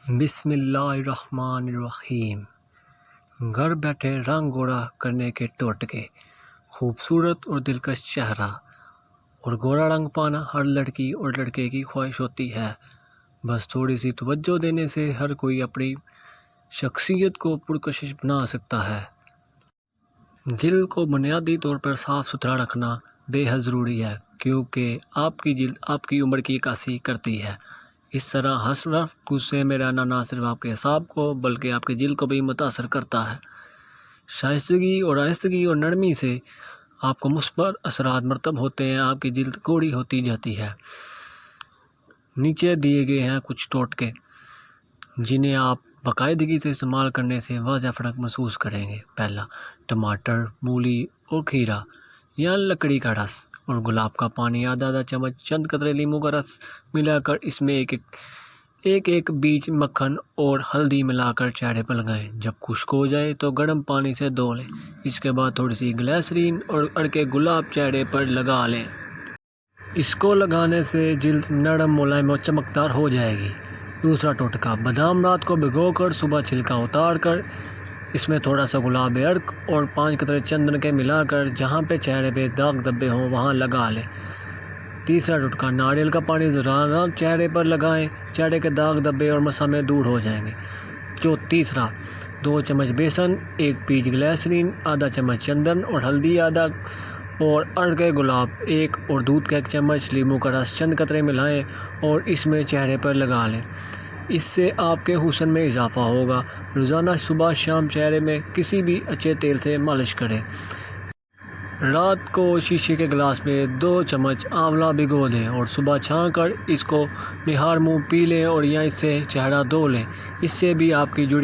بسم اللہ الرحمن الرحیم۔ گھر بیٹھے رنگ گوڑا کرنے کے ٹوٹکے، خوبصورت اور دلکش چہرہ اور گورا رنگ پانا ہر لڑکی اور لڑکے کی خواہش ہوتی ہے۔ بس تھوڑی سی توجہ دینے سے ہر کوئی اپنی شخصیت کو پرکشش بنا سکتا ہے۔ جلد کو بنیادی طور پر صاف ستھرا رکھنا بے حد ضروری ہے، کیونکہ آپ کی جلد آپ کی عمر کی عکاسی کرتی ہے۔ اس طرح حسرت غصے میں رہنا نہ صرف آپ کے اعصاب کو بلکہ آپ کی جلد کو بھی متاثر کرتا ہے۔ شائستگی اور آہستگی اور نرمی سے آپ کو مثبت اثرات مرتب ہوتے ہیں، آپ کی جلد کوڑی ہوتی جاتی ہے۔ نیچے دیے گئے ہیں کچھ ٹوٹکے جنہیں آپ باقاعدگی سے استعمال کرنے سے واضح فرق محسوس کریں گے۔ پہلا، ٹماٹر، مولی اور کھیرا یا لکڑی کا رس اور گلاب کا پانی آدھا چمچ، چند قطرے لیموں کا رس ملا کر اس میں ایک بیج مکھن اور ہلدی ملا کر چہرے پر لگائیں۔ جب خشک ہو جائے تو گرم پانی سے دھو لیں۔ اس کے بعد تھوڑی سی گلیسرین اور اڑکے گلاب چہرے پر لگا لیں۔ اس کو لگانے سے جلد نرم، ملائم اور چمکدار ہو جائے گی۔ دوسرا ٹوٹکا، بادام رات کو بھگو کر صبح چھلکا اتار کر اس میں تھوڑا سا گلاب ارک اور 5 قطرے چندن کے ملا کر جہاں پہ چہرے پہ داغ دھبے ہوں وہاں لگا لیں۔ تیسرا ٹوٹکا، ناریل کا پانی روزانہ چہرے پر لگائیں، چہرے کے داغ دھبے اور مسامے دور ہو جائیں گے۔ تیسرا، 2 چمچ بیسن، 1 پیچ گلیسرین، آدھا چمچ چندن اور ہلدی آدھا اور اڑکے گلاب 1 اور دودھ کا 1 چمچ، لیموں کا رس چند قطرے ملائیں اور اس میں چہرے پر لگا لیں۔ اس سے آپ کے حسن میں اضافہ ہوگا۔ روزانہ صبح شام چہرے میں کسی بھی اچھے تیل سے مالش کریں۔ رات کو شیشے کے گلاس میں 2 چمچ آملہ بھگو دیں اور صبح چھان کر اس کو نہار منہ پی لیں اور یا اس سے چہرہ دھو لیں۔ اس سے بھی آپ کی جڑی